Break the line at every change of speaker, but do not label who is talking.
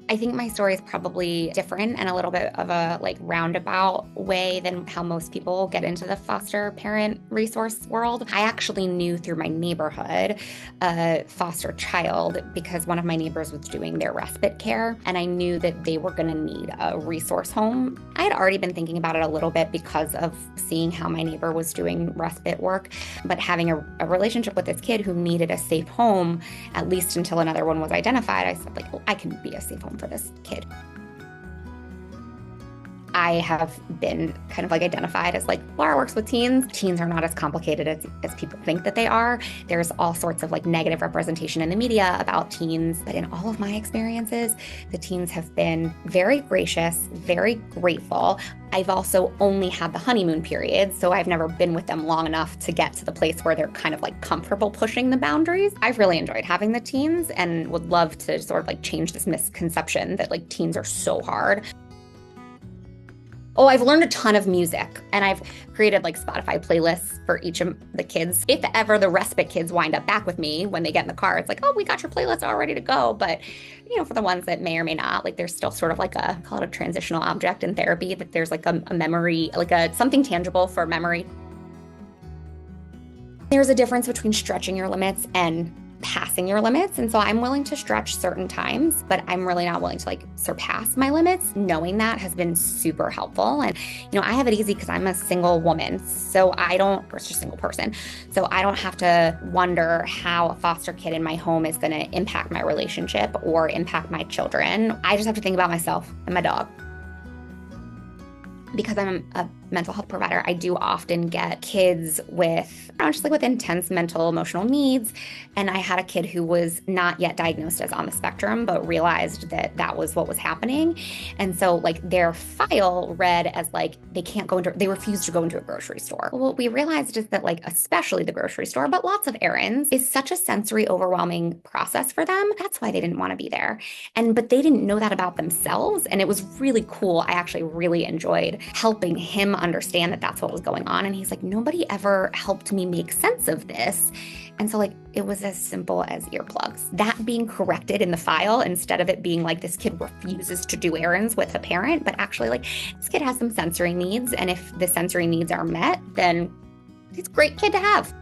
I think my story is probably different and a little bit of a roundabout way than how most people get into the foster parent resource world. I actually knew through my neighborhood a foster child because one of my neighbors was doing their respite care, and I knew that they were going to need a resource home. I had already been thinking about it a little bit because of seeing how my neighbor was doing respite work, but having a relationship with this kid who needed a safe home, at least until another one was identified, I said, oh, I can be a safe home for this kid. I have been kind of identified as Laura works with teens. Teens are not as complicated as people think that they are. There's all sorts of negative representation in the media about teens. But in all of my experiences, the teens have been very gracious, very grateful. I've also only had the honeymoon period, so I've never been with them long enough to get to the place where they're kind of comfortable pushing the boundaries. I've really enjoyed having the teens and would love to sort of change this misconception that teens are so hard. Oh, I've learned a ton of music, and I've created Spotify playlists for each of the kids. If ever the respite kids wind up back with me when they get in the car, it's oh, we got your playlist all ready to go. But, for the ones that may or may not, there's still sort of call it a transitional object in therapy, that there's a memory, something tangible for memory. There's a difference between stretching your limits and passing your limits. And so I'm willing to stretch certain times, but I'm really not willing to surpass my limits. Knowing that has been super helpful. And, I have it easy because I'm a single woman. So or just a single person. So I don't have to wonder how a foster kid in my home is going to impact my relationship or impact my children. I just have to think about myself and my dog. Because I'm a mental health provider, I do often get kids with intense mental emotional needs. And I had a kid who was not yet diagnosed as on the spectrum, but realized that that was what was happening. And so their file read as they refuse to go into a grocery store. Well, what we realized is that especially the grocery store, but lots of errands, is such a sensory overwhelming process for them. That's why they didn't want to be there. But they didn't know that about themselves. And it was really cool. I actually really enjoyed helping him understand that that's what was going on. And he's nobody ever helped me make sense of this. And so it was as simple as earplugs. That being corrected in the file, instead of it being this kid refuses to do errands with a parent, but actually this kid has some sensory needs. And if the sensory needs are met, then it's a great kid to have.